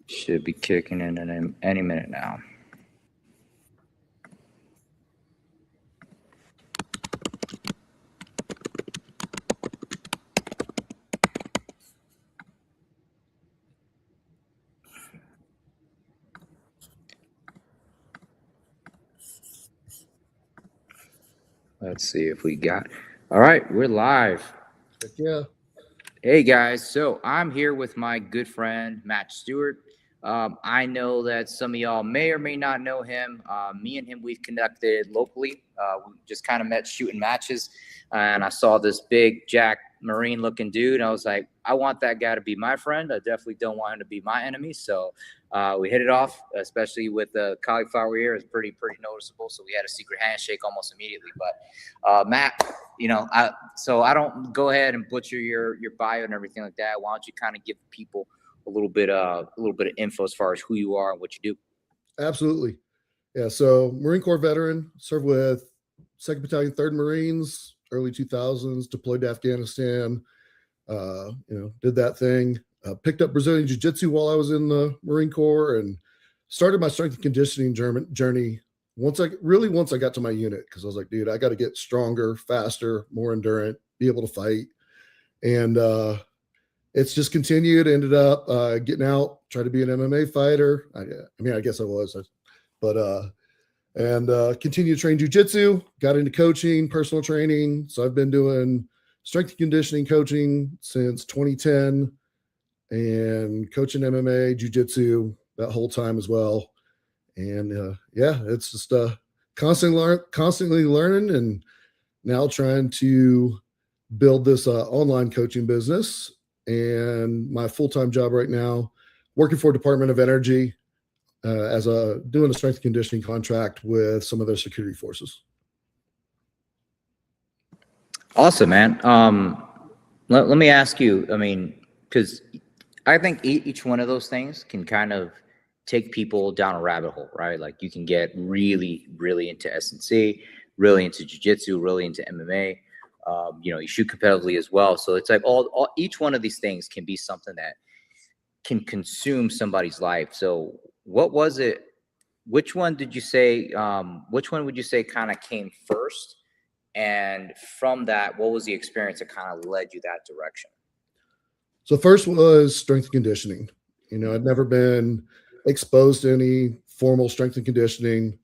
Should be kicking in any minute now. Let's see if we got. All right, we're live. Heck yeah. Hey guys, so I'm here with my good friend Matt Steward. I know that some of y'all may or may not know him. Me and him, we've connected locally. We just kind of met shooting matches, and I saw this big Jack Marine looking dude. I was like, I want that guy to be my friend. I definitely don't want him to be my enemy. So we hit it off, especially with the cauliflower ear. It's pretty noticeable. So we had a secret handshake almost immediately. But Matt, so I don't go ahead and butcher your bio and everything like that. Why don't you kind of give people a little bit of info as far as who you are and what you do? Absolutely. Yeah. So Marine Corps veteran, served with 2nd Battalion, 3rd Marines, early 2000s, deployed to Afghanistan. Did that thing. Picked up Brazilian Jiu-Jitsu while I was in the Marine Corps and started my strength and conditioning journey once I got to my unit, because I was like, dude, I got to get stronger, faster, more endurant, be able to fight. And it's just continued. Ended up getting out, tried to be an MMA fighter. I guess I was, but continued to train jujitsu. Got into coaching, personal training. So I've been doing strength and conditioning coaching since 2010, and coaching MMA, jujitsu that whole time as well. And it's just constantly learning, and now trying to build this online coaching business. And my full-time job right now, working for Department of Energy as doing a strength and conditioning contract with some of their security forces. Awesome, man. Let me ask you. I mean, because I think each one of those things can kind of take people down a rabbit hole, right? Like you can get really into S&C, really into jiu-jitsu, really into MMA. You shoot competitively as well. So it's like each one of these things can be something that can consume somebody's life. So what was it? Which one did you say? Which one would you say kind of came first? And from that, what was the experience that kind of led you that direction? So first was strength and conditioning. I'd never been exposed to any formal strength and conditioning.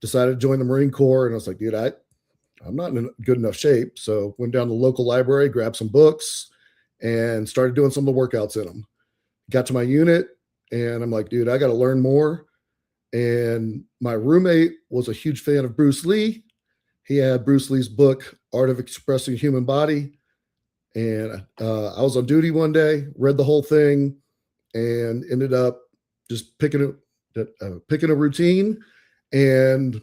Decided to join the Marine Corps, and I was like, dude, I'm not in good enough shape. So went down to the local library, grabbed some books, and started doing some of the workouts in them. Got to my unit, and I'm like, dude, I got to learn more. And my roommate was a huge fan of Bruce Lee. He had Bruce Lee's book, Art of Expressing the Human Body. And I was on duty one day, read the whole thing, and ended up just picking a routine and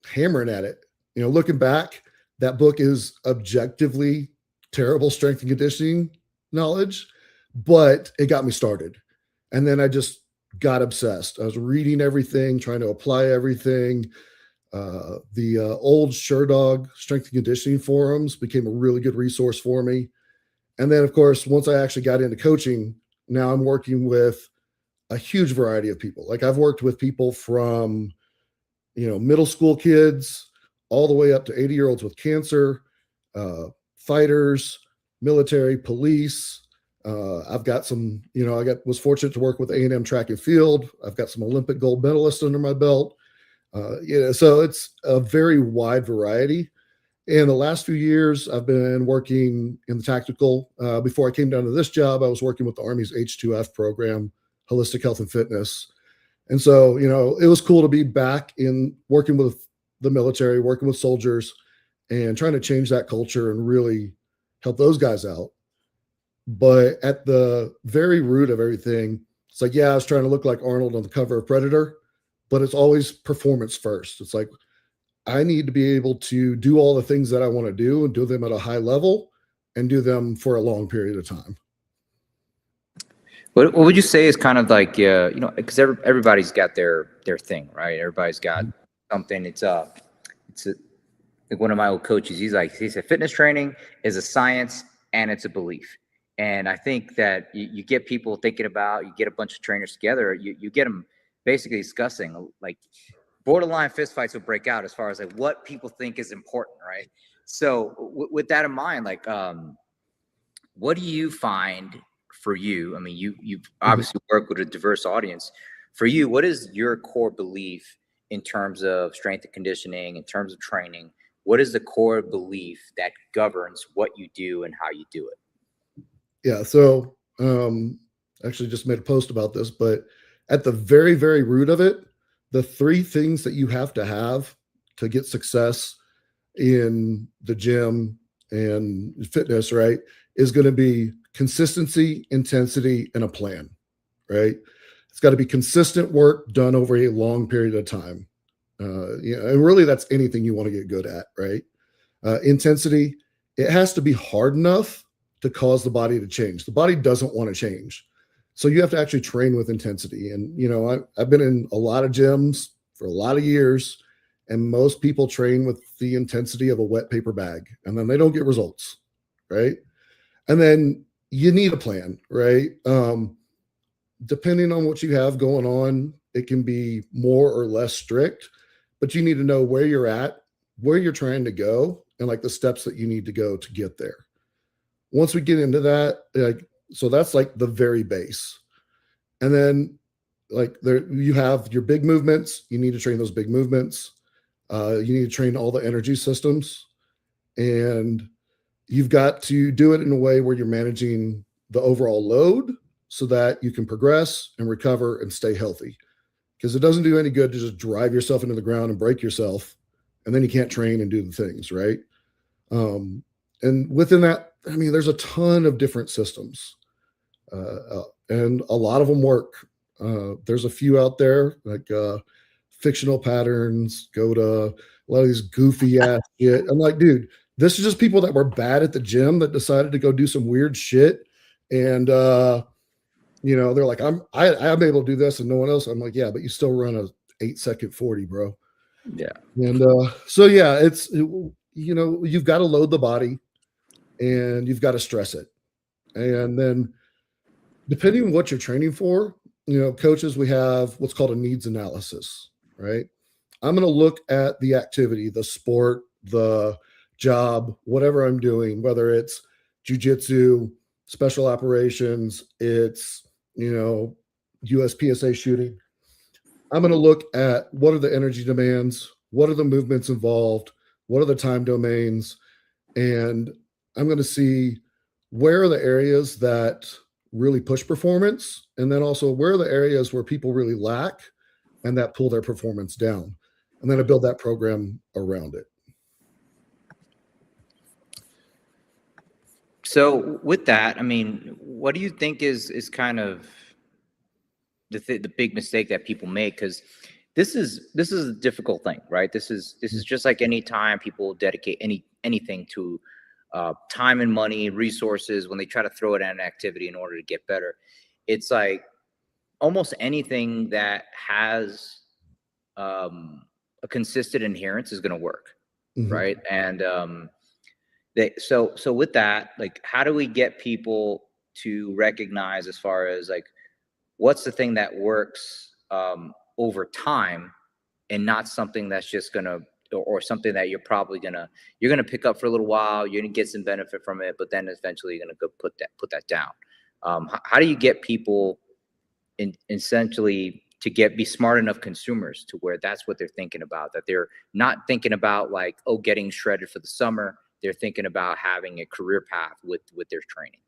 hammering at it. Looking back, that book is objectively terrible strength and conditioning knowledge, but it got me started. And then I just got obsessed. I was reading everything, trying to apply everything. The old SureDog strength and conditioning forums became a really good resource for me. And then, of course, once I actually got into coaching, now I'm working with a huge variety of people. Like I've worked with people from, middle school kids all the way up to 80-year-olds with cancer, fighters, military, police. I've got some, was fortunate to work with A&M track and field. I've got some Olympic gold medalists under my belt. So it's a very wide variety. In the last few years, I've been working in the tactical. Before I came down to this job, I was working with the Army's H2F program, Holistic Health and Fitness. And so, it was cool to be back in working with the military, working with soldiers, and trying to change that culture and really help those guys out. But at the very root of everything, it's like, yeah, I was trying to look like Arnold on the cover of Predator, but it's always performance first. It's like, I need to be able to do all the things that I want to do and do them at a high level and do them for a long period of time. What would you say is kind of like, because everybody's got their thing, right? Everybody's got something. It's like one of my old coaches. He said, fitness training is a science and it's a belief. And I think that you get people thinking about, you get a bunch of trainers together, you get them basically discussing, like, borderline fistfights will break out as far as like what people think is important, right? So with that in mind, like, what do you find for you? I mean, you've Mhm. obviously worked with a diverse audience. For you, what is your core belief in terms of strength and conditioning, in terms of training? What is the core belief that governs what you do and how you do it? Yeah. So, actually just made a post about this, but at the very, very root of it, the three things that you have to get success in the gym and fitness, right, is going to be consistency, intensity, and a plan, right? It's got to be consistent work done over a long period of time. And really, that's anything you want to get good at, right? Intensity, it has to be hard enough to cause the body to change. The body doesn't want to change. So you have to actually train with intensity. And, I've been in a lot of gyms for a lot of years, and most people train with the intensity of a wet paper bag, and then they don't get results, right? And then you need a plan, right? Depending on what you have going on, it can be more or less strict, but you need to know where you're at, where you're trying to go, and like the steps that you need to go to get there. Once we get into that, like, so that's like the very base. And then like there you have your big movements, you need to train those big movements. You need to train all the energy systems, and you've got to do it in a way where you're managing the overall load so that you can progress and recover and stay healthy. Because it doesn't do any good to just drive yourself into the ground and break yourself, and then you can't train and do the things, right? And within that, I mean, there's a ton of different systems, and a lot of them work. There's a few out there like fictional patterns, go to a lot of these goofy ass shit. I'm like, dude, this is just people that were bad at the gym that decided to go do some weird shit. And they're like, I'm able to do this and no one else. I'm like, yeah, but you still run a 8-second 40, bro. Yeah. And so yeah, you've got to load the body and you've got to stress it. And then depending on what you're training for, coaches, we have what's called a needs analysis, right? I'm going to look at the activity, the sport, the job, whatever I'm doing, whether it's jujitsu, special operations, it's, USPSA shooting. I'm going to look at what are the energy demands, what are the movements involved, what are the time domains, and I'm going to see where are the areas that really push performance, and then also where are the areas where people really lack and that pull their performance down. And then I build that program around it. So with that, I mean, what do you think is kind of the big mistake that people make? Because this is a difficult thing, right? This is just like any time people dedicate anything to time and money, resources, when they try to throw it at an activity in order to get better. It's like almost anything that has a consistent adherence is going to work, Mhm. right? And so with that, like, how do we get people to recognize, as far as like, what's the thing that works over time, and not something that's just gonna, or something that you're gonna pick up for a little while, you're gonna get some benefit from it, but then eventually you're gonna go put that down. How do you get people essentially to be smart enough consumers to where that's what they're thinking about, that they're not thinking about like, oh, getting shredded for the summer, they're thinking about having a career path with their training?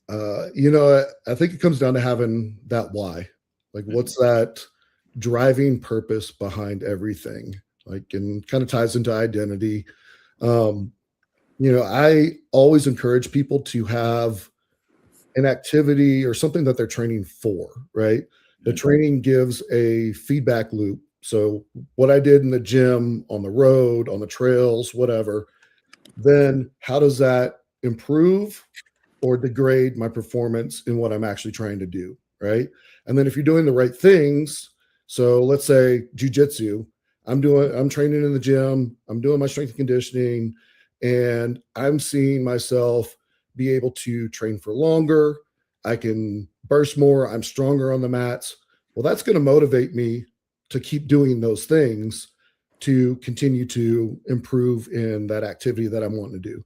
I think it comes down to having that why. Like, what's that driving purpose behind everything? Like, and kind of ties into identity. I always encourage people to have an activity or something that they're training for, right? The training gives a feedback loop. So, what I did in the gym, on the road, on the trails, whatever, then how does that improve or degrade my performance in what I'm actually trying to do, right? And then if you're doing the right things, so let's say jujitsu, I'm training in the gym, I'm doing my strength and conditioning, and I'm seeing myself be able to train for longer. I can burst more. I'm stronger on the mats. Well, that's going to motivate me to keep doing those things to continue to improve in that activity that I'm wanting to do.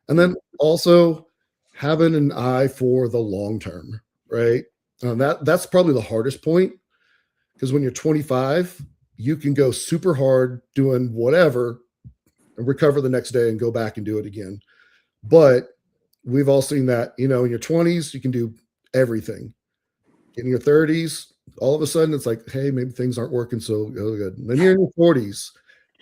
And then also having an eye for the long term, right? That's probably the hardest point, because when you're 25, you can go super hard doing whatever and recover the next day and go back and do it again. But we've all seen that, in your 20s, you can do everything. In your 30s, all of a sudden it's like, hey, maybe things aren't working so good. And then you're in your 40s,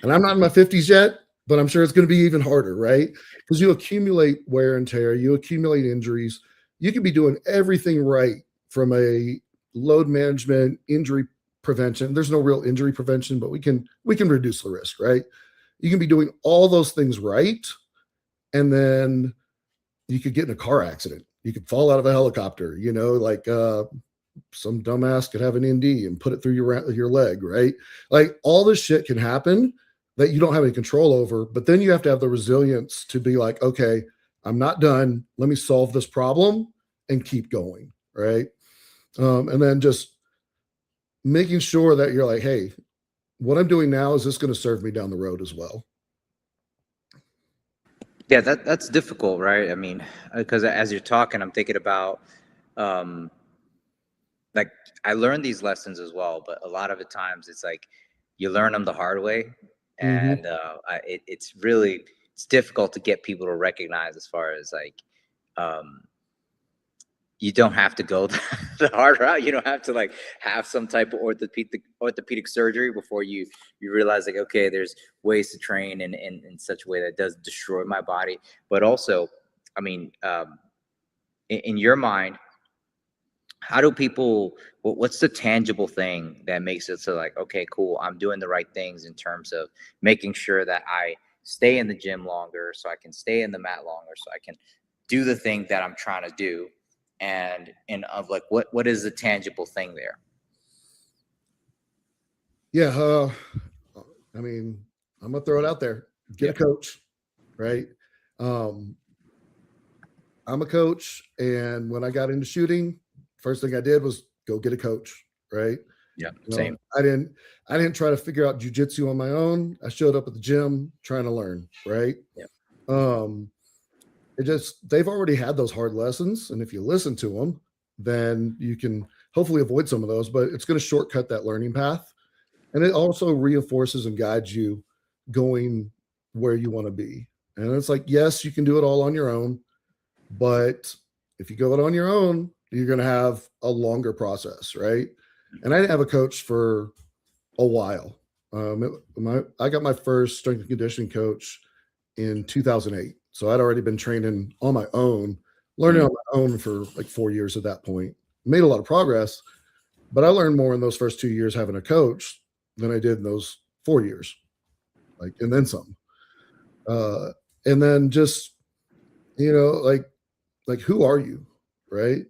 and I'm not in my 50s yet, but I'm sure it's going to be even harder, right? Because you accumulate wear and tear, you accumulate injuries. You can be doing everything right from a load management, injury prevention. There's no real injury prevention, but we can reduce the risk, right? You can be doing all those things right, and then you could get in a car accident. You could fall out of a helicopter, like some dumbass could have an ND and put it through your leg, right? Like all this shit can happen that you don't have any control over, but then you have to have the resilience to be like, okay, I'm not done. Let me solve this problem and keep going, right? And then just making sure that you're like, hey, what I'm doing now, is this going to serve me down the road as well? Yeah, that's difficult, right? I mean, because as you're talking, I'm thinking about, like, I learned these lessons as well, but a lot of the times it's like you learn them the hard way, Mm-hmm. and it's difficult to get people to recognize, as far as like, um, you don't have to go the hard route. You don't have to like have some type of orthopedic surgery before you realize, like, okay, there's ways to train in such a way that does destroy my body. But also, I mean, in your mind, how do people, what's the tangible thing that makes it so, like, okay, cool, I'm doing the right things in terms of making sure that I stay in the gym longer, so I can stay in the mat longer, so I can do the thing that I'm trying to do, and of like, what is the tangible thing there? Yeah. I mean, I'm going to throw it out there. Get Yeah. a coach, right? Um, I'm a coach, and when I got into shooting, first thing I did was go get a coach, right? Yeah, same. I didn't try to figure out jujitsu on my own. I showed up at the gym trying to learn, right? Yeah. Um, they've already had those hard lessons, and if you listen to them, then you can hopefully avoid some of those. But it's going to shortcut that learning path, and it also reinforces and guides you going where you want to be. And it's like, yes, you can do it all on your own, but if you go it on your own, you're going to have a longer process, right? And I didn't have a coach for a while. I got my first strength and conditioning coach in 2008. So I'd already been training on my own, learning on my own for like 4 years at that point. Made a lot of progress, but I learned more in those first 2 years having a coach than I did in those 4 years, like, and then some. And then just, like who are you, right?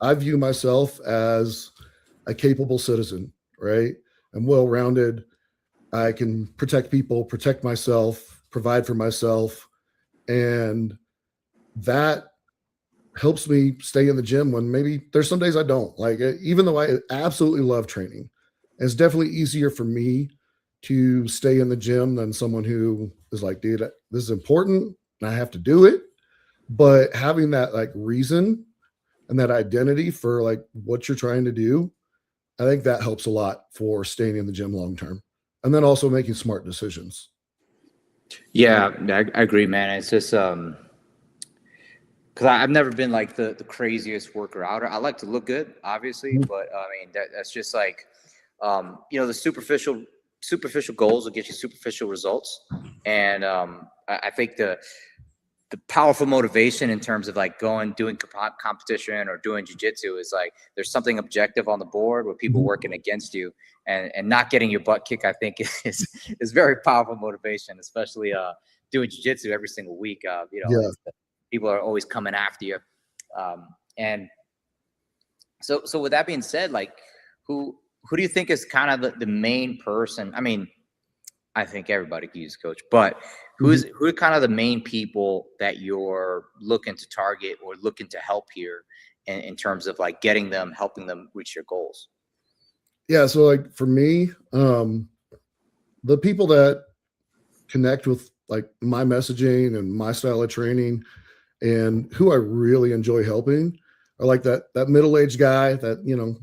I view myself as a capable citizen, right? I'm well-rounded. I can protect people, protect myself, provide for myself, and that helps me stay in the gym when maybe there's some days I don't. Like, even though I absolutely love training, it's definitely easier for me to stay in the gym than someone who is like, dude, this is important and I have to do it. But having that like reason and that identity for like what you're trying to do, I think that helps a lot for staying in the gym long term. And then also making smart decisions. Yeah, I agree, man. It's just because I've never been like the craziest worker outer. I like to look good, obviously, Mhm. but I mean that's just like, the superficial goals will get you superficial results, and I think the powerful motivation in terms of like doing competition or doing jujitsu is like there's something objective on the board with people Mhm. working against you, and not getting your butt kicked. I think is very powerful motivation, especially doing jujitsu every single week. Yeah. People are always coming after you, and so with that being said, like who do you think is kind of the main person? I mean, I think everybody could use a coach, but who are kind of the main people that you're looking to target or looking to help here in terms of like helping them reach their goals? Yeah. So like for me, the people that connect with like my messaging and my style of training and who I really enjoy helping are like that middle-aged guy that,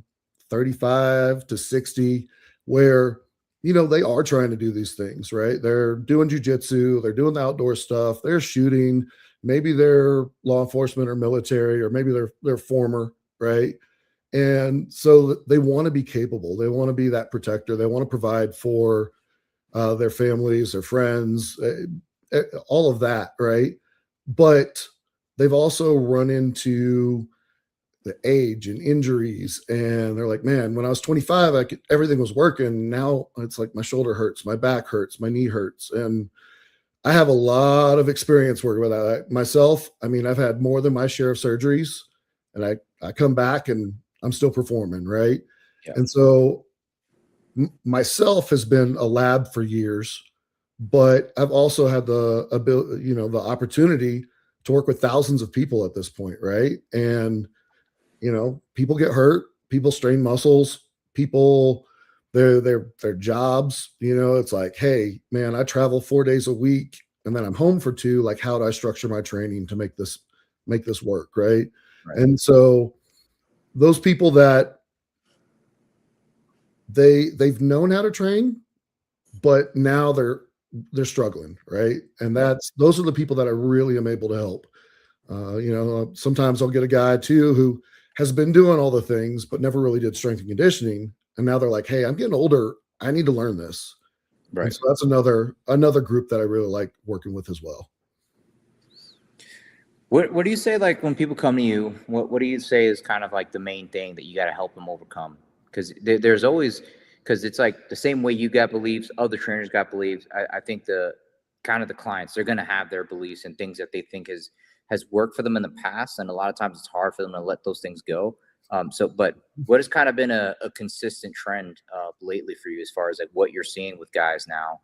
35 to 60, where, they are trying to do these things, right? They're doing jujitsu, they're doing the outdoor stuff, they're shooting, maybe they're law enforcement or military, or maybe they're former, right? And so they want to be capable. They want to be that protector. They want to provide for their families, their friends, all of that, right? But they've also run into the age and injuries, and they're like, man, when I was 25, everything was working. Now it's like my shoulder hurts, my back hurts, my knee hurts, and I have a lot of experience working with that myself. I mean, I've had more than my share of surgeries, and I come back and I'm still performing, right? Yeah. And so myself has been a lab for years, but I've also had the ability, the opportunity to work with thousands of people at this point, right? And people get hurt, people strain muscles, people their jobs, it's like, hey, man, I travel 4 days a week and then I'm home for 2. Like, how do I structure my training to make this work, right? And so those people that they've known how to train, but now they're struggling, right? And those are the people that I really am able to help. Sometimes I'll get a guy too who has been doing all the things but never really did strength and conditioning, and now they're like, hey, I'm getting older, I need to learn this. Right. And so that's another group that I really like working with as well. What do you say, like, when people come to you, what do you say is kind of like the main thing that you got to help them overcome? Because there's always, because it's like the same way you got beliefs, other trainers got beliefs. I think the clients, they're going to have their beliefs and things that they think has worked for them in the past, and a lot of times it's hard for them to let those things go. But what has kind of been a consistent trend lately for you, as far as like what you're seeing with guys now,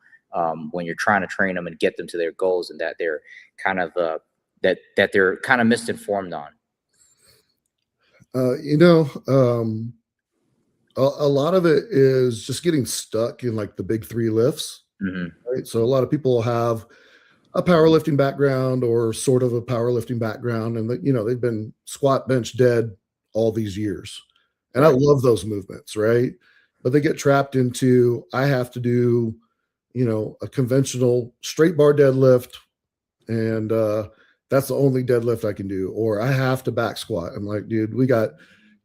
when you're trying to train them and get them to their goals, and that they're kind of that they're kind of misinformed on? A lot of it is just getting stuck in like the big 3 lifts. Right? So a lot of people have a powerlifting background or sort of a powerlifting background, and they've been squat, bench, dead all these years. And I love those movements, right? But they get trapped into, I have to do, a conventional straight bar deadlift, and that's the only deadlift I can do. Or I have to back squat. I'm like, dude, we got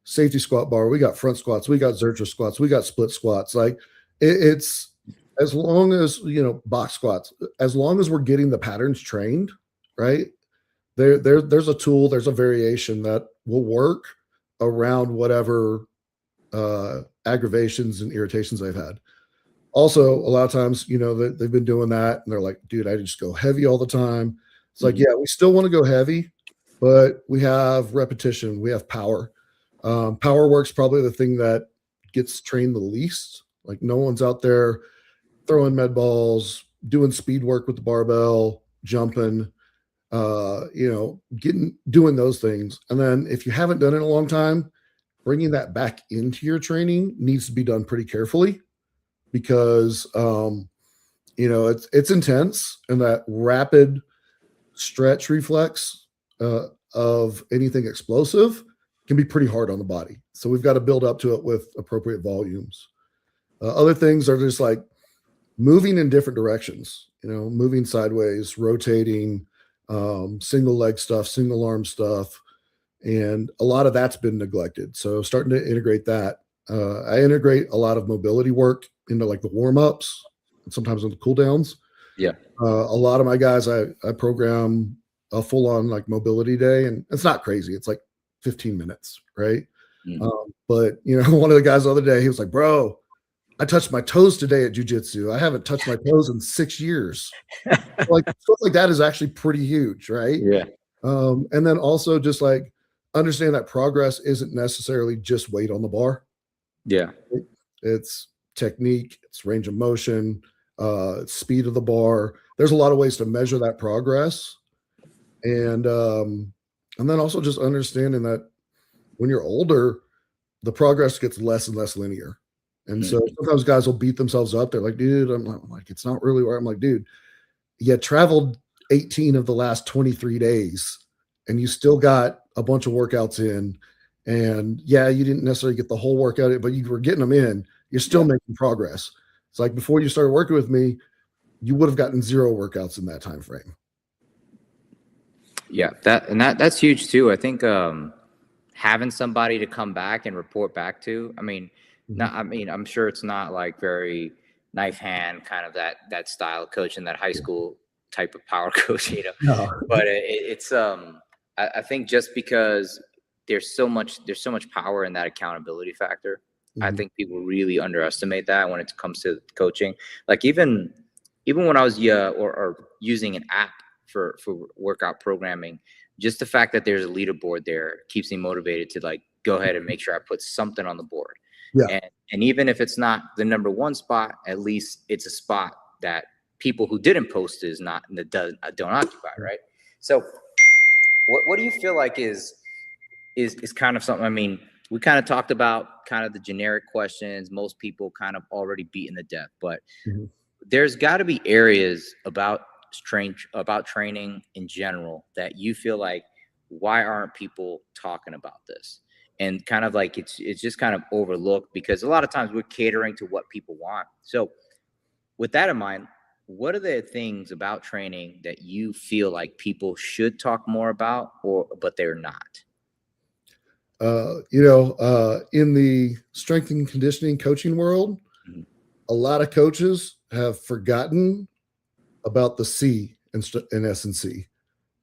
safety squat bar, we got front squats, we got Zercher squats, we got split squats. Like it's, as long as, box squats, as long as we're getting the patterns trained, right? There's a tool, there's a variation that will work around whatever aggravations and irritations they've had. Also, a lot of times, they've been doing that and they're like, dude, I just go heavy all the time. It's like, yeah, we still want to go heavy, but we have repetition, we have power. Power work's probably the thing that gets trained the least. Like, no one's out there throwing med balls, doing speed work with the barbell, jumping, doing those things. And then if you haven't done it in a long time, bringing that back into your training needs to be done pretty carefully, because, it's intense, and that rapid stretch reflex of anything explosive can be pretty hard on the body. So we've got to build up to it with appropriate volumes. Other things are just like moving in different directions, moving sideways, rotating, single leg stuff, single arm stuff. And a lot of that's been neglected. So starting to integrate that. I integrate a lot of mobility work into like the warm-ups and sometimes on the cool downs. Yeah. A lot of my guys, I program a full-on like mobility day, and it's not crazy. It's like 15 minutes, right? But one of the guys the other day, he was like, bro, I touched my toes today at jiu-jitsu. I haven't touched my toes in 6 years. Like stuff like that is actually pretty huge, right? Yeah. And then also just like understand that progress isn't necessarily just weight on the bar. Yeah. It's technique, it's range of motion. speed of the bar. There's a lot of ways to measure that progress. And then also just understanding that when you're older, the progress gets less and less linear. And so sometimes guys will beat themselves up. They're like, dude, I'm like, it's not really where I'm like, dude, you traveled 18 of the last 23 days and you still got a bunch of workouts in. And yeah, you didn't necessarily get the whole workout, but you were getting them in. You're still making progress. It's like before you started working with me, you would have gotten 0 workouts in that time frame. Yeah, that's huge too. I think having somebody to come back and report back to. I mean, I'm sure it's not like very knife hand kind of that style of coach and that high school type of power coach, No. But it's I think just because there's so much power in that accountability factor. I think people really underestimate that when it comes to coaching. Like even when I was or using an app for workout programming, just the fact that there's a leaderboard there keeps me motivated to like go ahead and make sure I put something on the board. Yeah. And even if it's not the number 1 spot, at least it's a spot that people who didn't post is not don't occupy, right? So what do you feel like is kind of something? I mean, we kind of talked about kind of the generic questions most people kind of already beaten to death, but there's got to be areas about training in general that you feel like, why aren't people talking about this? And kind of like it's just kind of overlooked because a lot of times we're catering to what people want. So with that in mind, what are the things about training that you feel like people should talk more about, but they're not? In the strength and conditioning coaching world, a lot of coaches have forgotten about the C in S&C.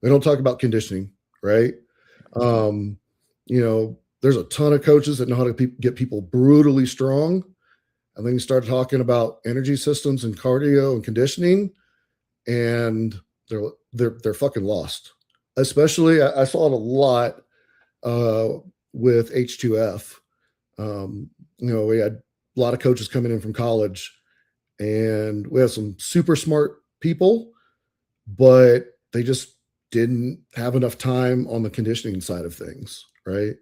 They don't talk about conditioning, right? There's a ton of coaches that know how to get people brutally strong. And then you start talking about energy systems and cardio and conditioning, and they're fucking lost. Especially, I saw it a lot with H2F. We had a lot of coaches coming in from college, and we had some super smart people, but they just didn't have enough time on the conditioning side of things, right?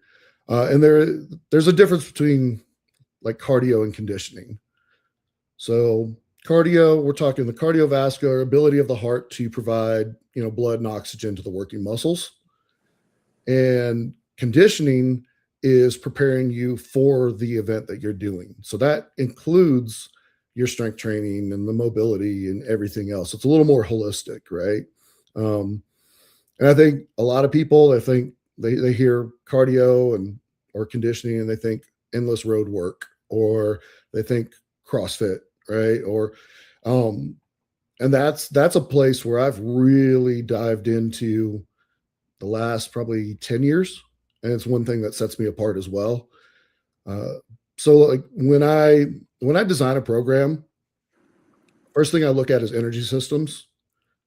And there's a difference between like cardio and conditioning. So cardio, we're talking the cardiovascular ability of the heart to provide, blood and oxygen to the working muscles. And conditioning is preparing you for the event that you're doing. So that includes your strength training and the mobility and everything else. It's a little more holistic, right? And I think a lot of people, I think they hear cardio or conditioning and they think endless road work, or they think CrossFit, right? And that's a place where I've really dived into the last probably 10 years. And it's one thing that sets me apart as well. So like when I design a program, first thing I look at is energy systems.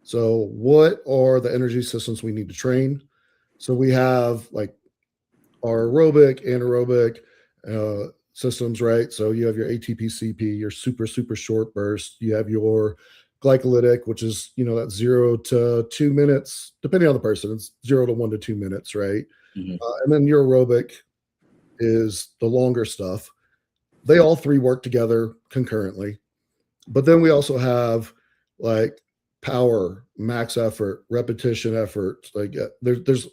So what are the energy systems we need to train? So we have like our aerobic, anaerobic systems, right? So you have your ATP, CP, your super, super short burst. You have your glycolytic, which is, that 0 to 2 minutes, depending on the person. It's 0 to 1 to 2 minutes, right? And then your aerobic is the longer stuff. They all 3 work together concurrently. But then we also have like power, max effort, repetition effort. Like there's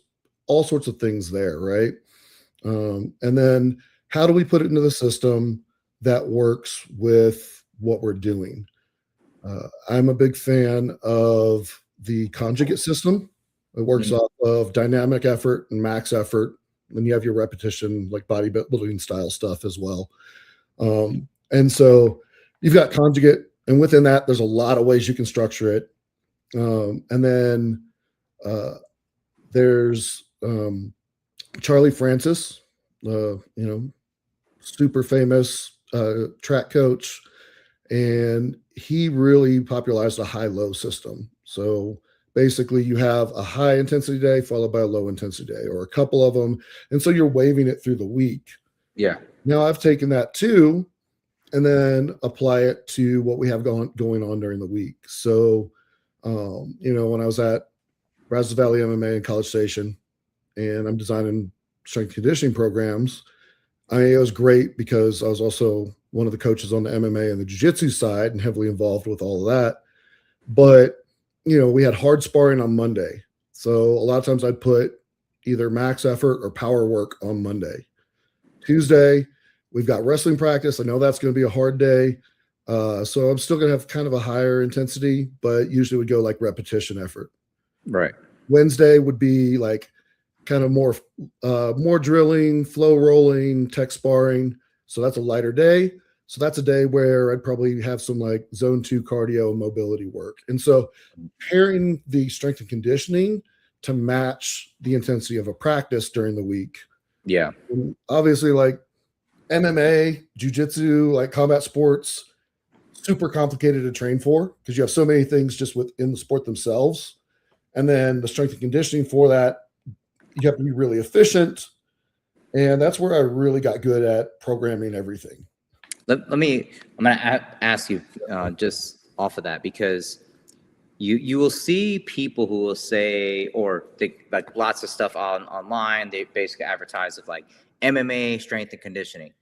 all sorts of things there, right? And then how do we put it into the system that works with what we're doing? I'm a big fan of the conjugate system. It works off of dynamic effort and max effort. Then you have your repetition, like bodybuilding style stuff as well. And so you've got conjugate, and within that, there's a lot of ways you can structure it. And then there's Charlie Francis, super famous track coach, and he really popularized a high-low system. So basically, you have a high intensity day followed by a low intensity day, or a couple of them, and so you're waving it through the week. Yeah. Now I've taken that too, and then apply it to what we have going on during the week. So, when I was at Brazos Valley MMA in College Station, and I'm designing strength and conditioning programs, it was great because I was also one of the coaches on the MMA and the jiu-jitsu side and heavily involved with all of that. But, we had hard sparring on Monday. So a lot of times I'd put either max effort or power work on Monday. Tuesday, we've got wrestling practice. I know that's going to be a hard day. So I'm still going to have kind of a higher intensity, but usually would go like repetition effort. Right. Wednesday would be like kind of more drilling, flow rolling, tech sparring. So that's a lighter day. So that's a day where I'd probably have some like zone 2 cardio and mobility work. And so pairing the strength and conditioning to match the intensity of a practice during the week. Yeah. And obviously, like MMA, jiu-jitsu, like combat sports, super complicated to train for because you have so many things just within the sport themselves. And then the strength and conditioning for that, you have to be really efficient. And that's where I really got good at programming everything. I'm going to ask you just off of that, because you will see people who will say, or they, like lots of stuff online, they basically advertise of like MMA strength and conditioning.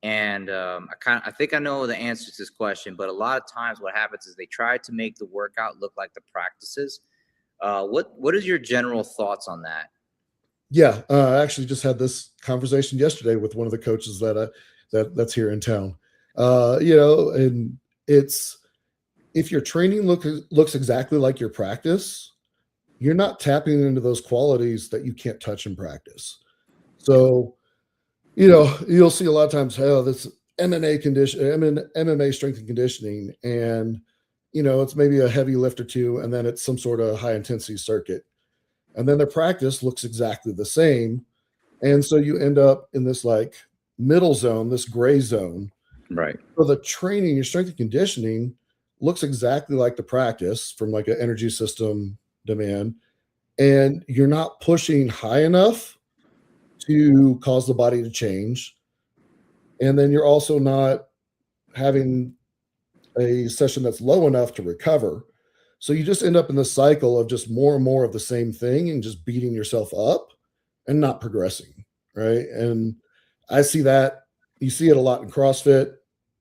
And I think I know the answer to this question, but a lot of times what happens is they try to make the workout look like the practices. What is your general thoughts on that? Yeah, I actually just had this conversation yesterday with one of the coaches that's here in town. And it's, if your training looks exactly like your practice, you're not tapping into those qualities that you can't touch in practice. So, you'll see a lot of times, this MMA strength and conditioning, and it's maybe a heavy lift or two, and then it's some sort of high intensity circuit, and then their practice looks exactly the same, and so you end up in this like middle zone, this gray zone. Right. So the training, your strength and conditioning, looks exactly like the practice from like an energy system demand, and you're not pushing high enough to cause the body to change. And then you're also not having a session that's low enough to recover. So you just end up in the cycle of just more and more of the same thing and just beating yourself up and not progressing. Right. And I see that. You see it a lot in CrossFit.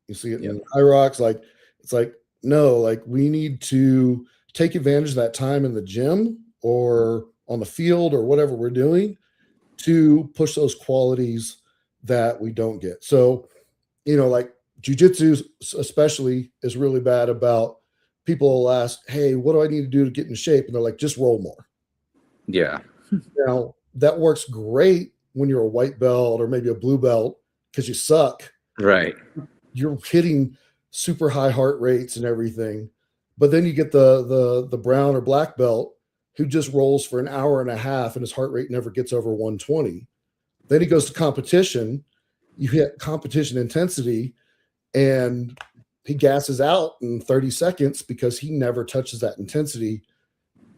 You see it in High Rocks. Like, it's like, no, like we need to take advantage of that time in the gym or on the field or whatever we're doing to push those qualities that we don't get. So, like jiu-jitsu especially is really bad about, people will ask, hey, what do I need to do to get in shape? And they're like, just roll more. Yeah. Now, that works great when you're a white belt or maybe a blue belt because you suck. Right. You're hitting super high heart rates and everything. But then you get the brown or black belt who just rolls for an hour and a half and his heart rate never gets over 120. Then he goes to competition. You hit competition intensity and he gasses out in 30 seconds because he never touches that intensity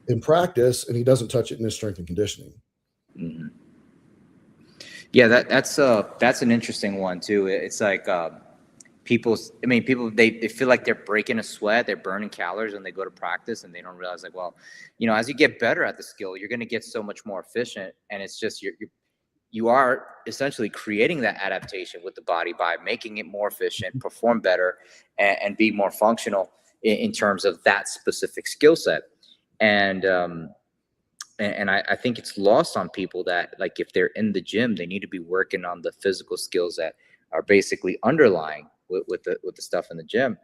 in practice, and he doesn't touch it in his strength and conditioning. Mm-hmm. Yeah, that's an interesting one too. It's like people they feel like they're breaking a sweat, they're burning calories when they go to practice, and they don't realize like, well, as you get better at the skill, you're going to get so much more efficient, and it's just you are essentially creating that adaptation with the body by making it more efficient, perform better, and be more functional in terms of that specific skill set. And I think it's lost on people that, like, if they're in the gym, they need to be working on the physical skills that are basically underlying with the stuff in the gym.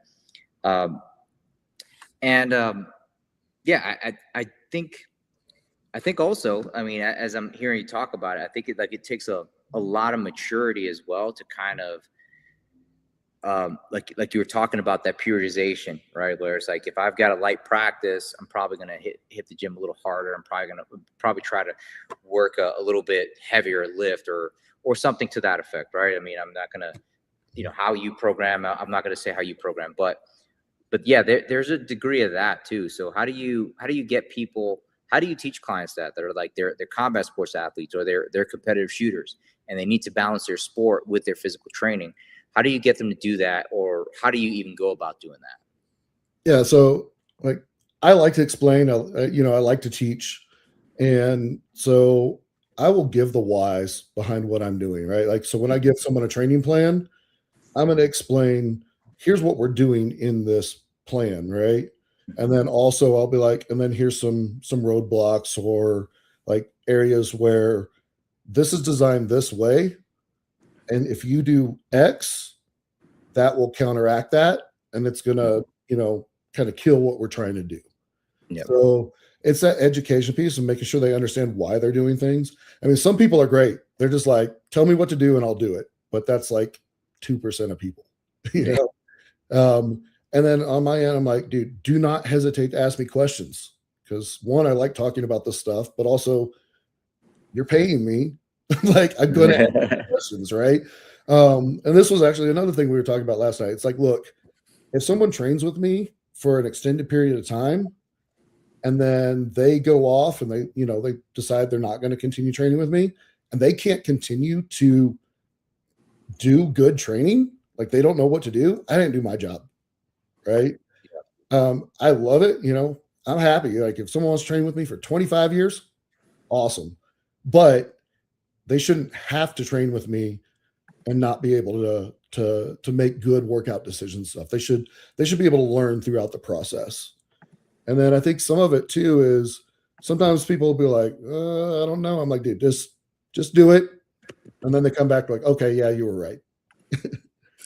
Yeah, I think also, I mean, as I'm hearing you talk about it, I think it takes a lot of maturity as well to kind of, like you were talking about, that periodization, right? Where it's like, if I've got a light practice, I'm probably going to hit the gym a little harder. I'm probably going to try to work a little bit heavier lift or something to that effect, right? I mean, I'm not going to, how you program, I'm not going to say how you program, but yeah, there's a degree of that too. So how do you get people, how do you teach clients that are like, they're combat sports athletes or they're competitive shooters, and they need to balance their sport with their physical training? How do you get them to do that, or how do you even go about doing that? Yeah. So like I like to explain, I like to teach. And so I will give the whys behind what I'm doing, right? Like, so when I give someone a training plan, I'm going to explain, here's what we're doing in this plan, right? And then also I'll be like, and then here's some roadblocks or like areas where this is designed this way. And if you do X, that will counteract that. And it's going to, kind of kill what we're trying to do. Yep. So it's that education piece and making sure they understand why they're doing things. I mean, some people are great. They're just like, tell me what to do and I'll do it. But that's like 2% of people, you know? And then on my end, I'm like, dude, do not hesitate to ask me questions. Because one, I like talking about this stuff, but also you're paying me. Like, I'm going to ask questions, right? And this was actually another thing we were talking about last night. It's like, look, if someone trains with me for an extended period of time, and then they go off and they decide they're not going to continue training with me, and they can't continue to do good training, like they don't know what to do, I didn't do my job, right? I love it. I'm happy. Like if someone wants to train with me for 25 years, awesome. But they shouldn't have to train with me and not be able to make good workout decisions stuff. They should be able to learn throughout the process. And then I think some of it too is sometimes people will be like, I don't know. I'm like, dude, just do it. And then they come back like, okay, yeah, you were right.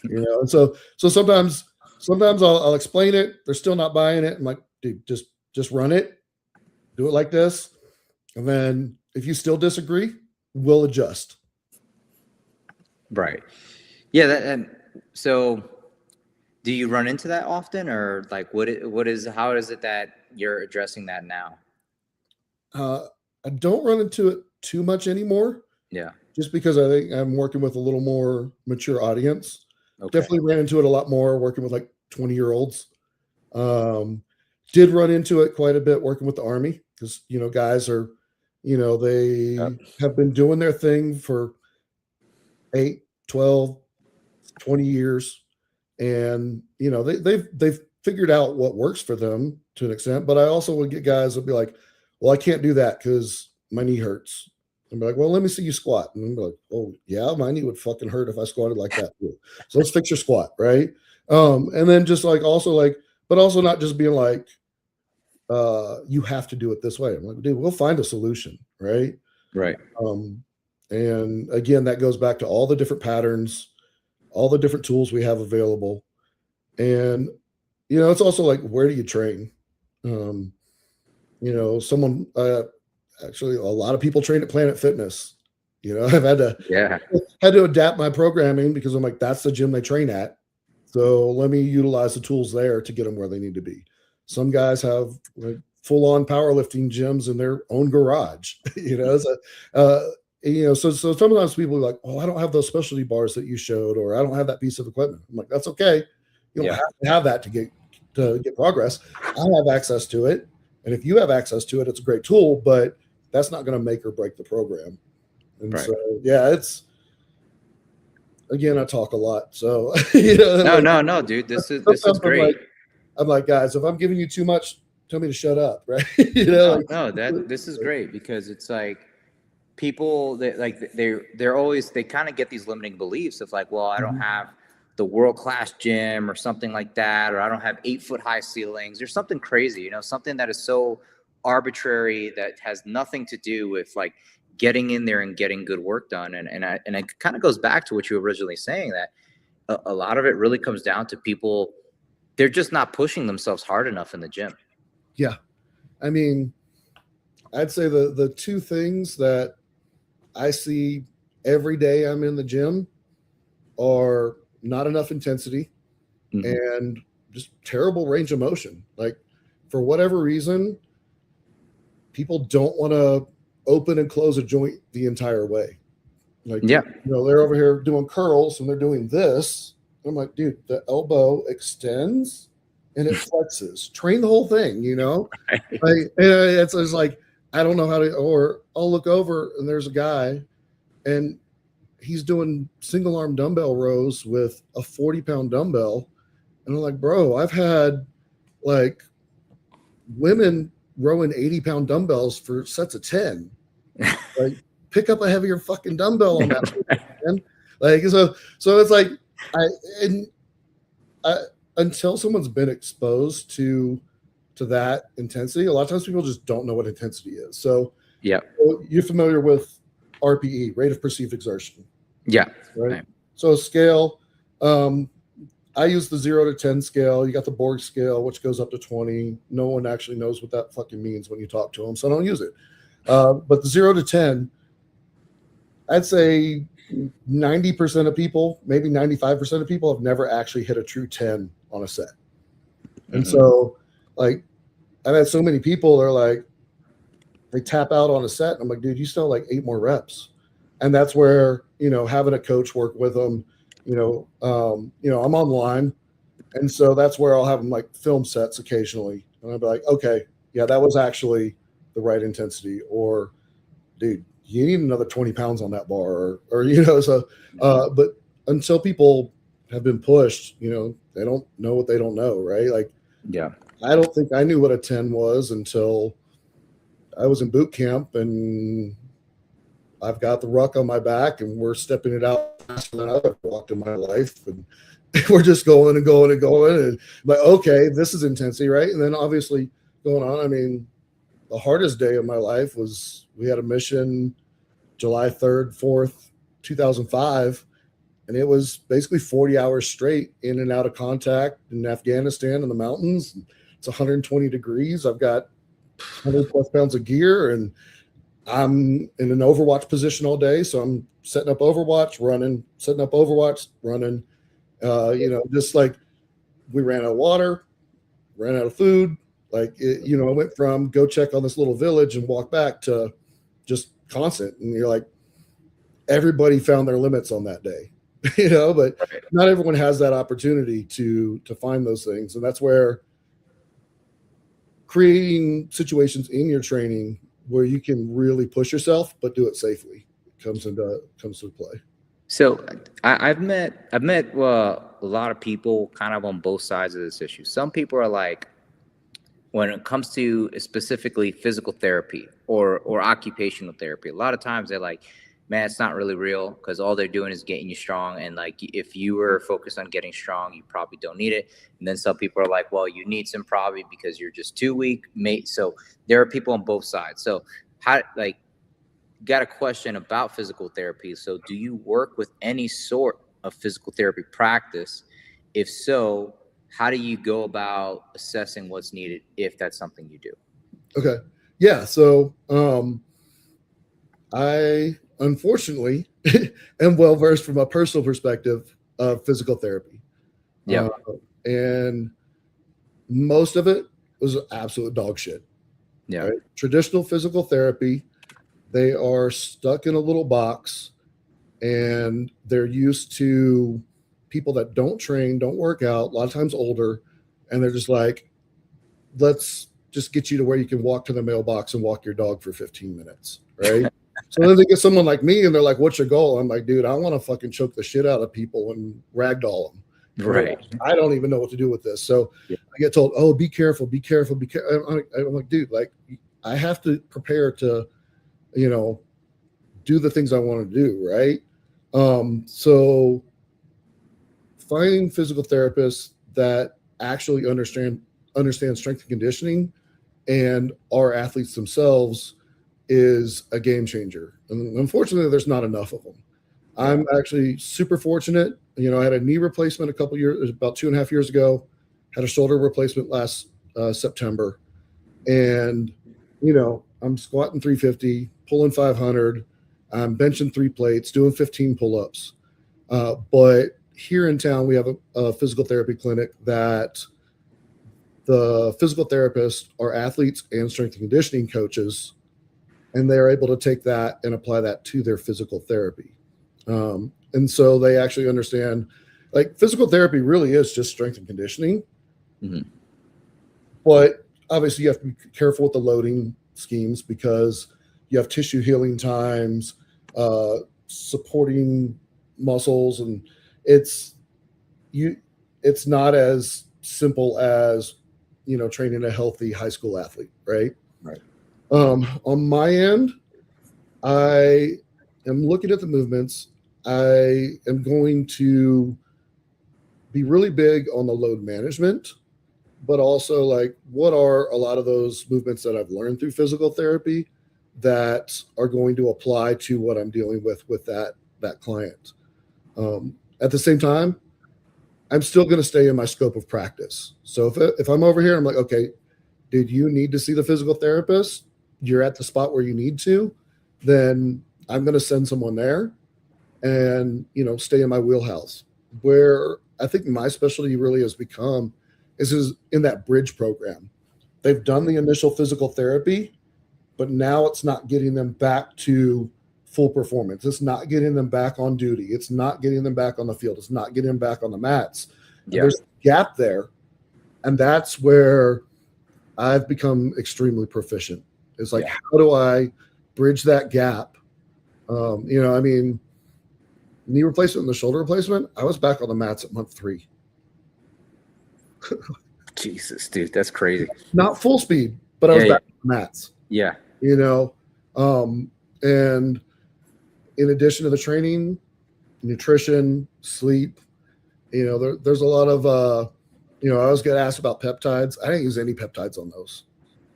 And so sometimes I'll explain it. They're still not buying it. I'm like, dude, just run it. Do it like this. And then if you still disagree, we'll adjust. Right. Yeah. So do you run into that often, or like how is it that you're addressing that now? I don't run into it too much anymore. Yeah. Just because I think I'm working with a little more mature audience. Okay. Definitely ran into it a lot more working with like 20-year-olds. Did run into it quite a bit working with the Army because, guys are, they have been doing their thing for 8, 12, 20 years. And, they've figured out what works for them to an extent. But I also would get guys that be like, well, I can't do that because my knee hurts. And be like, well, let me see you squat. And I'm like, oh, yeah, my knee would fucking hurt if I squatted like that too. So let's fix your squat, right? And then just like also like, but also not just being like, you have to do it this way. I'm like, dude, we'll find a solution, right? Right. And again, that goes back to all the different patterns, all the different tools we have available. And, it's also like, where do you train? Someone, actually, a lot of people train at Planet Fitness. I've had to adapt my programming because I'm like, that's the gym they train at. So let me utilize the tools there to get them where they need to be. Some guys have like full-on powerlifting gyms in their own garage. So sometimes people are like, oh, I don't have those specialty bars that you showed, or I don't have that piece of equipment. I'm like, that's okay. You don't have to have that to get progress. I have access to it. And if you have access to it, it's a great tool, but that's not going to make or break the program. And right. So, yeah, again, I talk a lot. So, No, dude, this is great. I'm like, guys, if I'm giving you too much, tell me to shut up. Right. This is great because it's like people that like they kind of get these limiting beliefs of like, well, I don't have the world-class gym or something like that, or I don't have 8-foot-high ceilings or something crazy, something that is so arbitrary that has nothing to do with like getting in there and getting good work done. And it kind of goes back to what you were originally saying, that a lot of it really comes down to people, they're just not pushing themselves hard enough in the gym. Yeah. I mean, I'd say the two things that I see every day I'm in the gym are not enough intensity and just terrible range of motion. Like for whatever reason, people don't want to open and close a joint the entire way. Like, they're over here doing curls and they're doing this. I'm like, dude, the elbow extends and it flexes. Train the whole thing, Right. Like, it's like, I don't know how to, or I'll look over and there's a guy and he's doing single arm dumbbell rows with a 40-pound dumbbell. And I'm like, bro, I've had like women rowing 80-pound dumbbells for sets of 10. Like, pick up a heavier fucking dumbbell on that. Man. Like, so it's like, until someone's been exposed to that intensity, a lot of times people just don't know what intensity is. So, yeah, you're familiar with RPE, rate of perceived exertion. Yeah. Right. So scale, I use the 0 to 10 scale. You got the Borg scale, which goes up to 20. No one actually knows what that fucking means when you talk to them, so I don't use it. But the 0 to 10, I'd say 90% of people, maybe 95% of people have never actually hit a true 10 on a set. And so, like, I've had so many people, they're like, they tap out on a set. And I'm like, dude, you still have like 8 more reps. And that's where, having a coach work with them, I'm online. And so that's where I'll have them like film sets occasionally. And I'll be like, okay, yeah, that was actually the right intensity. Or, dude, you need another 20 pounds on that bar. But until people have been pushed, they don't know what they don't know, right? Like, yeah, I don't think I knew what a 10 was until I was in boot camp, and I've got the ruck on my back and we're stepping it out faster than I've ever walked in my life. And we're just going and going and going. And like, okay, this is intensity, right? And then obviously going on, I mean, the hardest day of my life was we had a mission July 3rd, 4th, 2005. And it was basically 40 hours straight in and out of contact in Afghanistan in the mountains. It's 120 degrees. I've got 100 plus pounds of gear, and I'm in an overwatch position all day. So I'm setting up overwatch, running, setting up overwatch, running, just like we ran out of water, ran out of food. Like, I went from go check on this little village and walk back to just constant. And you're like, everybody found their limits on that day, but not everyone has that opportunity to find those things. And that's where creating situations in your training where you can really push yourself, but do it safely comes into play. So I've met a lot of people kind of on both sides of this issue. Some people are like, when it comes to specifically physical therapy or occupational therapy, a lot of times they're like, man, it's not really real because all they're doing is getting you strong. And like, if you were focused on getting strong, you probably don't need it. And then some people are like, well, you need some probably because you're just too weak, mate. So there are people on both sides. So got a question about physical therapy. So do you work with any sort of physical therapy practice? If so, how do you go about assessing what's needed if that's something you do? Okay. Yeah. So I unfortunately am well versed from a personal perspective of physical therapy. Yeah. And most of it was absolute dog shit. Yeah. Right? Traditional physical therapy, they are stuck in a little box and they're used to people that don't train, don't work out, a lot of times older, and they're just like, let's just get you to where you can walk to the mailbox and walk your dog for 15 minutes, right? So then they get someone like me and they're like, what's your goal? I'm like, dude, I want to fucking choke the shit out of people and ragdoll them. Right. I don't even know what to do with this. So I get told, oh, be careful, be careful, be careful. I'm like, dude, like, I have to prepare to, do the things I want to do, right? So finding physical therapists that actually understand strength and conditioning and are athletes themselves is a game changer. And unfortunately, there's not enough of them. I'm actually super fortunate. I had a knee replacement about 2.5 years ago, had a shoulder replacement last September. And, I'm squatting 350, pulling 500, I'm benching 3 plates, doing 15 pull-ups. But here in town, we have a physical therapy clinic that the physical therapists are athletes and strength and conditioning coaches, and they're able to take that and apply that to their physical therapy. And so they actually understand, like, physical therapy really is just strength and conditioning. Mm-hmm. But obviously you have to be careful with the loading schemes because you have tissue healing times. supporting muscles, and it's it's not as simple as training a healthy high school athlete, right? Right. On my end, I am looking at the movements. I am going to be really big on the load management, but also like what are a lot of those movements that I've learned through physical therapy that are going to apply to what I'm dealing with that client. At the same time, I'm still going to stay in my scope of practice. So if I'm over here, I'm like, okay, did you need to see the physical therapist? You're at the spot where you need to, then I'm going to send someone there and, stay in my wheelhouse. Where I think my specialty really has become is in that bridge program. They've done the initial physical therapy, but now it's not getting them back to full performance. It's not getting them back on duty. It's not getting them back on the field. It's not getting them back on the mats. And there's a gap there. And that's where I've become extremely proficient. It's like, how do I bridge that gap? Knee replacement and the shoulder replacement, I was back on the mats at month 3. Jesus, dude, that's crazy. Not full speed, but I was back on the mats. Yeah. And in addition to the training, nutrition, sleep, there's a lot of, I always get asked about peptides. I didn't use any peptides on those.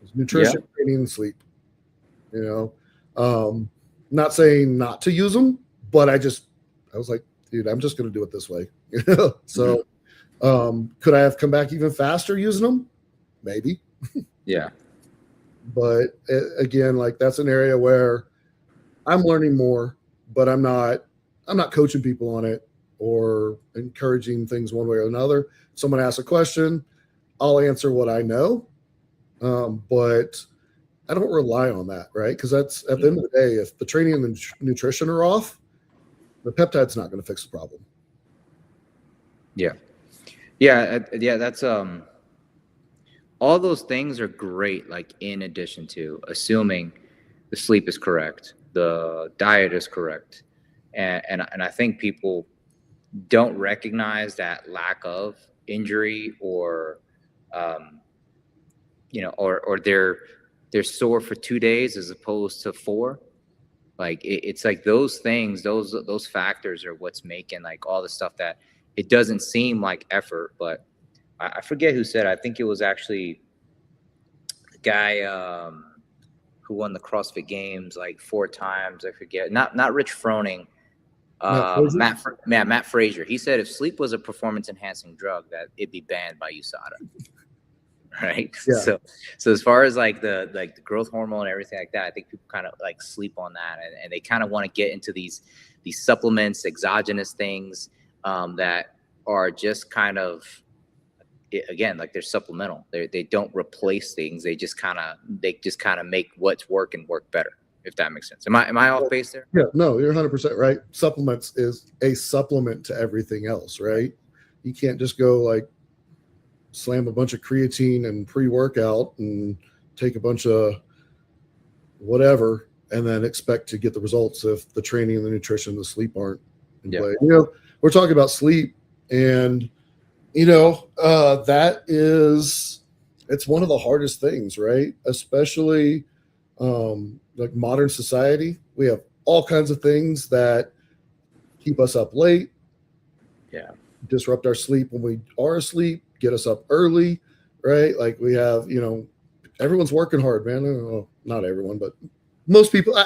It was nutrition, training, and sleep. Not saying not to use them, but I was like, dude, I'm just going to do it this way. So could I have come back even faster using them? Maybe. Yeah. But again, like that's an area where I'm learning more, but I'm not coaching people on it or encouraging things one way or another. Someone asks a question, I'll answer what I know. But I don't rely on that, right? Because that's at the end of the day, if the training and the nutrition are off, the peptide's not going to fix the problem. Yeah. That's all those things are great. Like in addition to assuming the sleep is correct, the diet is correct, and I think people don't recognize that lack of injury or or they're sore for 2 days as opposed to 4. Like it's like those things, those factors are what's making like all the stuff that it doesn't seem like effort. But I forget who said, I think it was actually the guy who won the CrossFit Games like 4 times. I forget, not Rich Froning, Matt Frazier. He said if sleep was a performance enhancing drug, that it'd be banned by USADA. Right. Yeah. So as far as like the growth hormone and everything like that, I think people kind of like sleep on that, and they kind of want to get into these supplements, exogenous things that are just kind of, again, like they're supplemental. They don't replace things. They just kind of make what's work better. If that makes sense. Am I off base there? Yeah. No, you're 100% right. Supplements is a supplement to everything else, right? You can't just go like slam a bunch of creatine and pre-workout and take a bunch of whatever and then expect to get the results if the training and the nutrition and the sleep aren't in play. We're talking about sleep, and that it's one of the hardest things, right? Especially like modern society. We have all kinds of things that keep us up late, disrupt our sleep when we are asleep, get us up early, right? Like we have, everyone's working hard, man. Well, not everyone, but most people.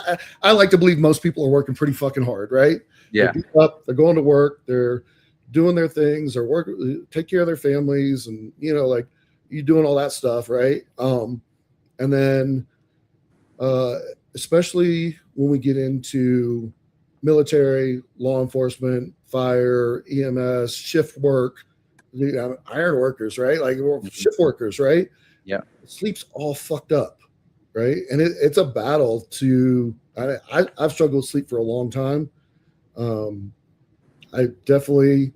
I like to believe most people are working pretty fucking hard, right? Yeah. They're going to work. They're doing their things. They're working, take care of their families, and like you doing all that stuff, right? And then, especially when we get into military, law enforcement, fire, EMS, shift work. Iron workers, right? Like shift workers, right? Yeah. Sleep's all fucked up, right? And it's a battle to. I've struggled with sleep for a long time. I definitely,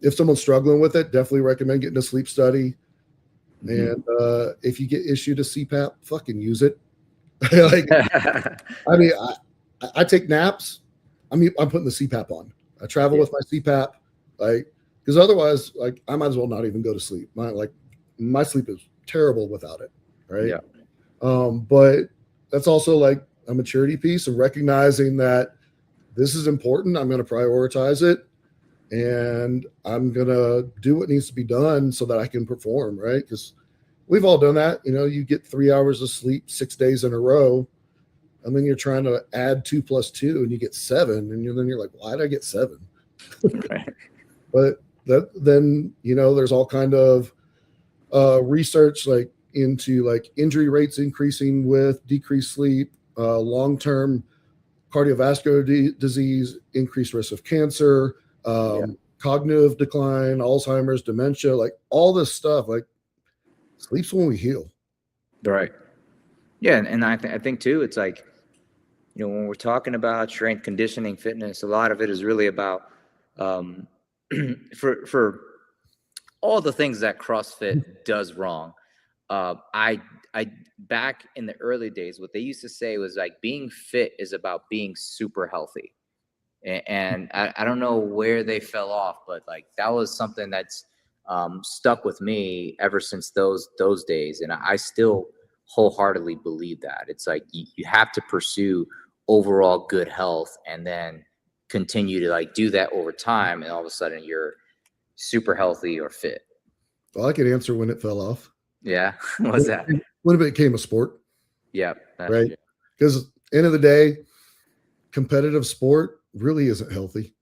if someone's struggling with it, definitely recommend getting a sleep study. Mm-hmm. And if you get issued a CPAP, fucking use it. Like, I take naps. I'm putting the CPAP on. I travel with my CPAP, like, because otherwise, like, I might as well not even go to sleep. My sleep is terrible without it, right? Yeah. But that's also like a maturity piece of recognizing that this is important. I'm going to prioritize it, and I'm going to do what needs to be done so that I can perform, right? Because we've all done that. You get 3 hours of sleep 6 days in a row, and then you're trying to add 2 plus 2, and you get 7, and then you're like, why did I get 7? Right. But then there's all kind of research like into like injury rates increasing with decreased sleep, long-term cardiovascular disease, increased risk of cancer, cognitive decline, Alzheimer's, dementia, like all this stuff. Like, sleep's when we heal. Right. Yeah, and I think too, it's like, when we're talking about strength conditioning, fitness, a lot of it is really about for all the things that CrossFit does wrong. I back in the early days, what they used to say was like being fit is about being super healthy, and I don't know where they fell off, but like that was something that's stuck with me ever since those days, and I still wholeheartedly believe that. It's like you have to pursue overall good health and then continue to like do that over time, and all of a sudden you're super healthy or fit. Well, I could answer when it fell off. Yeah. What's that? When it became a sport. Yeah. Right. Because end of the day, competitive sport really isn't healthy.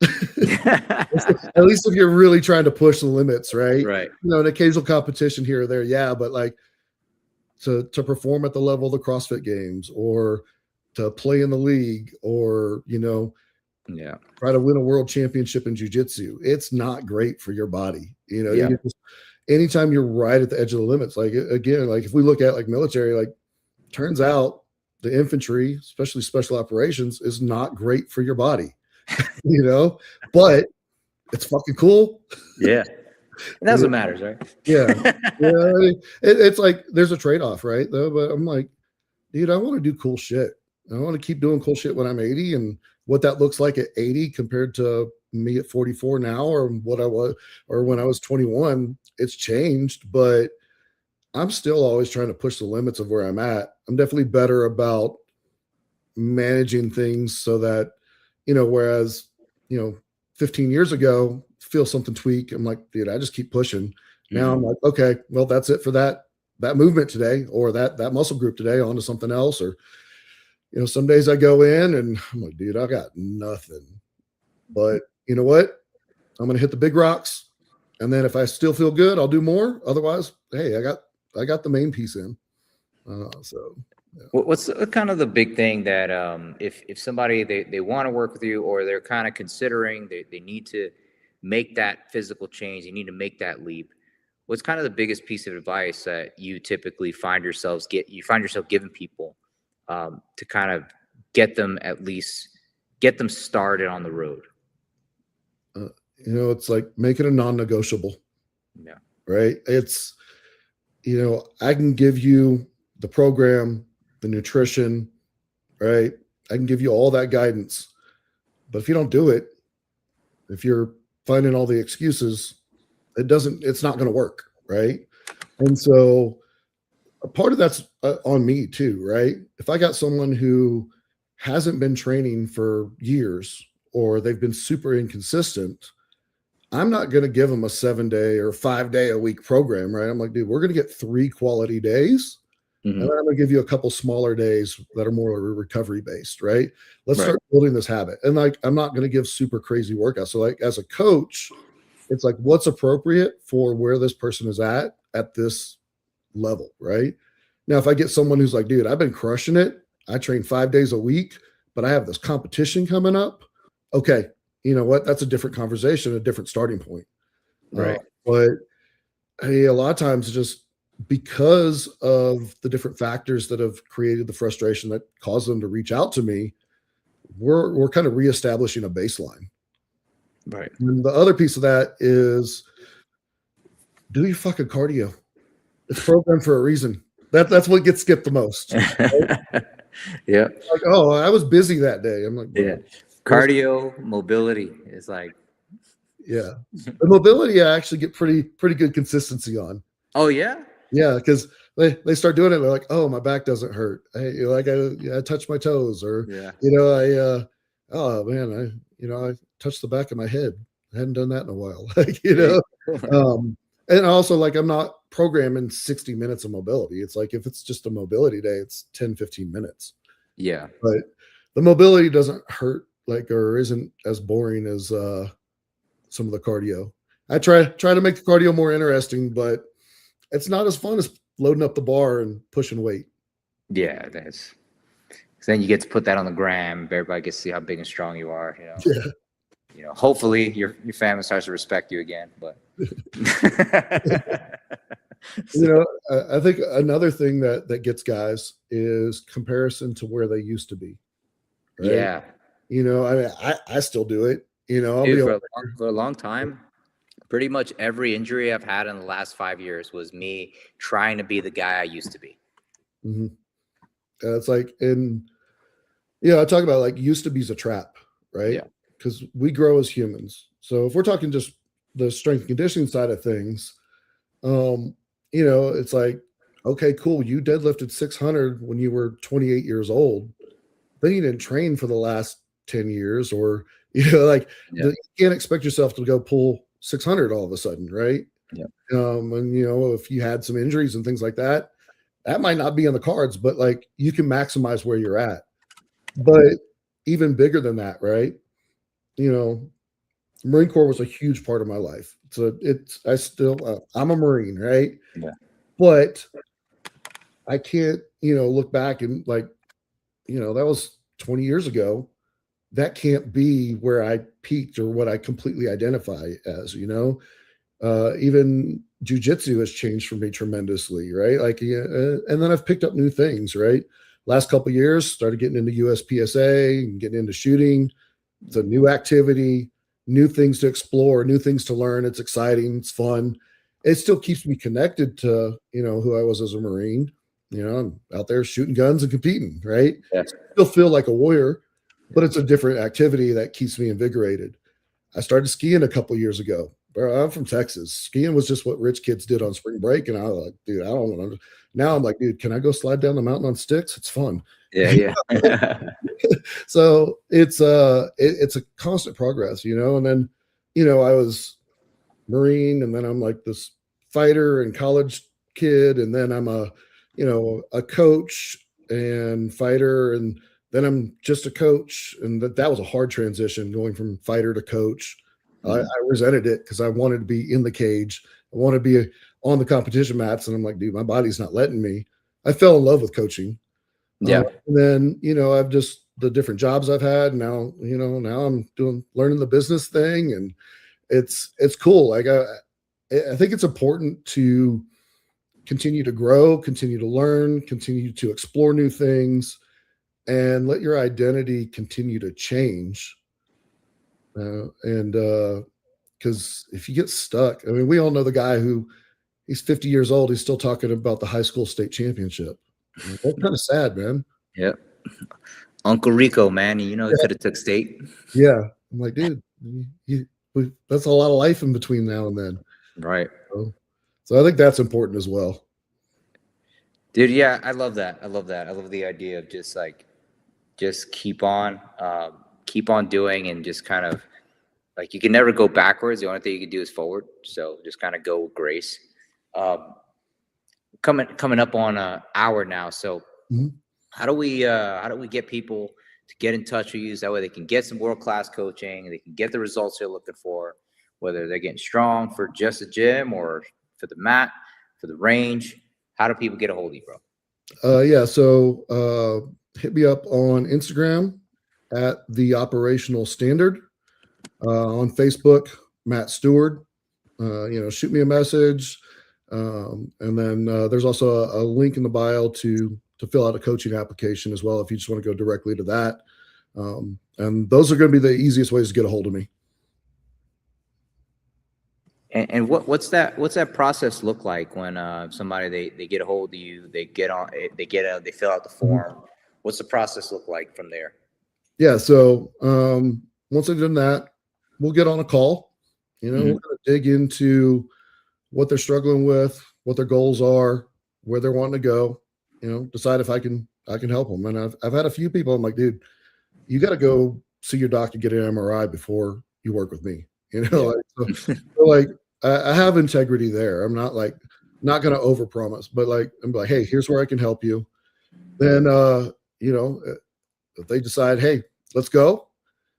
At least if you're really trying to push the limits, right? Right. An occasional competition here or there, yeah, but like to perform at the level of the CrossFit Games or to play in the league or try to win a world championship in jiu-jitsu, it's not great for your body. Anytime you're right at the edge of the limits, like again, like if we look at like military, like turns out the infantry, especially special operations, is not great for your body, but it's fucking cool. Yeah. And that's what matters, right? Yeah. It's like there's a trade-off, right? Though, but I'm like, dude, I want to do cool shit. I want to keep doing cool shit when I'm 80, and what that looks like at 80 compared to me at 44 now, or what I was, or when I was 21, it's changed, but I'm still always trying to push the limits of where I'm at. I'm definitely better about managing things so that, whereas, 15 years ago, feel something tweak. I'm like, dude, I just keep pushing. Now I'm like, okay, well, that's it for that movement today, or that muscle group today, on to something else. Or, some days I go in and I'm like, dude, I got nothing, but you know what? I'm going to hit the big rocks. And then if I still feel good, I'll do more. Otherwise, hey, I got the main piece in. So yeah. What's kind of the big thing that if somebody they want to work with you, or they're kind of considering they need to make that physical change, they need to make that leap, what's kind of the biggest piece of advice that you typically find yourself giving people to kind of get them started on the road? It's like make it a non-negotiable. Yeah. Right. It's, I can give you the program, the nutrition, right? I can give you all that guidance, but if you don't do it, if you're finding all the excuses, it's not going to work. Right. And so a part of that's on me too, right? If I got someone who hasn't been training for years, or they've been super inconsistent, I'm not going to give them a 7-day or 5-day a week program, right? I'm like, dude, we're going to get 3 quality days. And then I'm going to give you a couple smaller days that are more recovery based, right? Let's start building this habit. And like, I'm not going to give super crazy workouts. So like as a coach, it's like, what's appropriate for where this person is at this level, right? Now, if I get someone who's like, dude, I've been crushing it, I train 5 days a week, but I have this competition coming up. Okay. You know what? That's a different conversation, a different starting point. Right. But hey, a lot of times just because of the different factors that have created the frustration that caused them to reach out to me, we're kind of reestablishing a baseline. Right. And the other piece of that is do your fucking cardio. It's programmed for a reason. That's what gets skipped the most. Right? Yeah. Like, oh, I was busy that day. I'm like, yeah. Cardio, mobility is like, Yeah, the mobility I actually get pretty good consistency on. oh yeah, Yeah, because they start doing it, they're like, oh, my back doesn't hurt. Like I touch my toes, or yeah, oh man, I touched the back of my head. I hadn't done that in a while. Like, there and also like I'm not programming 60 minutes of mobility. It's like if it's just a mobility day, it's 10, 15 minutes. yeah, But the mobility doesn't hurt like or isn't as boring as some of the cardio. I try to make the cardio more interesting, but it's not as fun as loading up the bar and pushing weight. yeah. That's then you get to put that on the gram. Everybody gets to see how big and strong you are. Yeah. Hopefully your family starts to respect you again. But I think another thing that gets guys is comparison to where they used to be. Right? yeah, I mean, I still do it. I'll dude, be for a long time, pretty much every injury I've had in the last 5 years was me trying to be the guy I used to be. Mhm. It's like, and I talk about like used to be's a trap, right? Yeah. Because we grow as humans. So if we're talking just the strength and conditioning side of things, it's like, okay, cool. You deadlifted 600 when you were 28 years old. Then you didn't train for the last 10 years, or, like you can't expect yourself to go pull 600 all of a sudden, right? Yeah. And, if you had some injuries and things like that, that might not be on the cards, but like you can maximize where you're at. But even bigger than that, right? Marine Corps was a huge part of my life. So I'm a Marine, right? Yeah. But I can't, look back and like, that was 20 years ago. That can't be where I peaked or what I completely identify as, even jujitsu has changed for me tremendously, right? Like, and then I've picked up new things, right? Last couple of years, started getting into USPSA and getting into shooting. It's a new activity, new things to explore, new things to learn. It's exciting. It's fun. It still keeps me connected to, who I was as a Marine. I'm out there shooting guns and competing, right? Yeah. Still feel like a warrior, but it's a different activity that keeps me invigorated. I started skiing a couple years ago. Bro, I'm from Texas. Skiing was just what rich kids did on spring break. And I was like, dude, I don't want to. Now I'm like, dude, can I go slide down the mountain on sticks? It's fun. Yeah. So it's a constant progress, and then, I was Marine, and then I'm like this fighter and college kid, and then I'm a coach and fighter, and then I'm just a coach. And that was a hard transition going from fighter to coach. I resented it because I wanted to be in the cage. I want to be on the competition mats. And I'm like, dude, my body's not letting me. I fell in love with coaching. Yeah. And then, I've just the different jobs I've had now, now I'm learning the business thing, and it's cool. Like I think it's important to continue to grow, continue to learn, continue to explore new things, and let your identity continue to change. Because if you get stuck, I mean, we all know the guy who he's 50 years old, he's still talking about the high school state championship. That's kind of sad, man. Yep. Uncle Rico, man, he could have took state. Yeah. I'm like, dude, that's a lot of life in between now and then. Right. So I think that's important as well. Dude, yeah, I love that. I love the idea of just keep on doing, and just kind of like you can never go backwards. The only thing you can do is forward. So just kind of go with grace. Coming up on an hour now. So how do we get people to get in touch with you? So that way they can get some world-class coaching, they can get the results they're looking for, whether they're getting strong for just a gym or for the mat, for the range. How do people get a hold of you, bro? Yeah. So hit me up on Instagram at The Operational Standard. On Facebook, Matt Steward. Shoot me a message. And then there's also a link in the bio to fill out a coaching application as well if you just want to go directly to that. And those are going to be the easiest ways to get a hold of me. And what's that process look like when somebody they get a hold of you, they fill out the form. What's the process look like from there? Yeah. So once I've done that, we'll get on a call. You know, we're going to dig into what they're struggling with, what their goals are, where they're wanting to go. You know, decide if I can help them. And I've had a few people. I'm like, dude, you got to go see your doctor, get an MRI before you work with me. You know, like I have integrity there. I'm not like not going to overpromise, but like I'm like, hey, here's where I can help you. Then you know, if they decide, hey, let's go.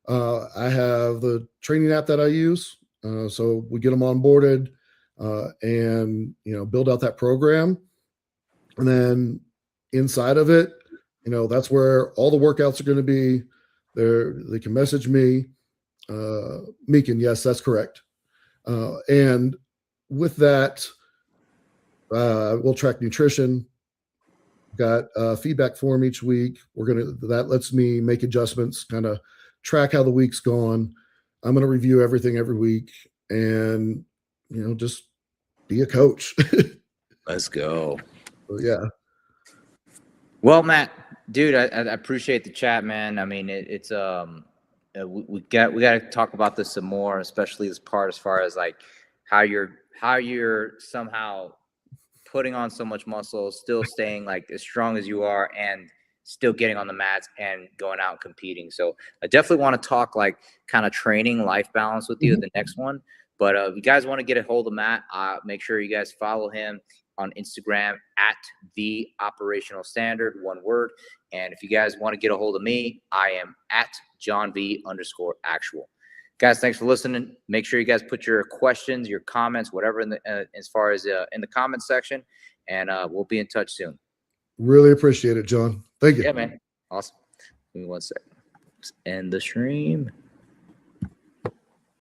I have the training app that I use, so we get them onboarded and you know build out that program, and then inside of it, you know that's where all the workouts are going to be. They can message me, Meekin. Yes, that's correct. And with that, we'll track nutrition. Got feedback form each week. That lets me make adjustments, kind of track how the week's gone. I'm gonna review everything every week, and you know, just be a coach. Let's go. So, yeah. Well, Matt, dude, I appreciate the chat, man. I mean, we got to talk about this some more, especially this part as far as like how you're somehow putting on so much muscle, still staying like as strong as you are, and still getting on the mats and going out and competing. So I definitely want to talk like kind of training life balance with you the next one. But if you guys want to get a hold of Matt, make sure you guys follow him on Instagram at the operational standard, one word. And if you guys want to get a hold of me, I am at JohnV_actual. Guys, thanks for listening. Make sure you guys put your questions, your comments, whatever in the as far as in the comments section, and we'll be in touch soon. Really appreciate it, John. Thank you. Yeah, man. Awesome. Give me 1 second. Let's end the stream.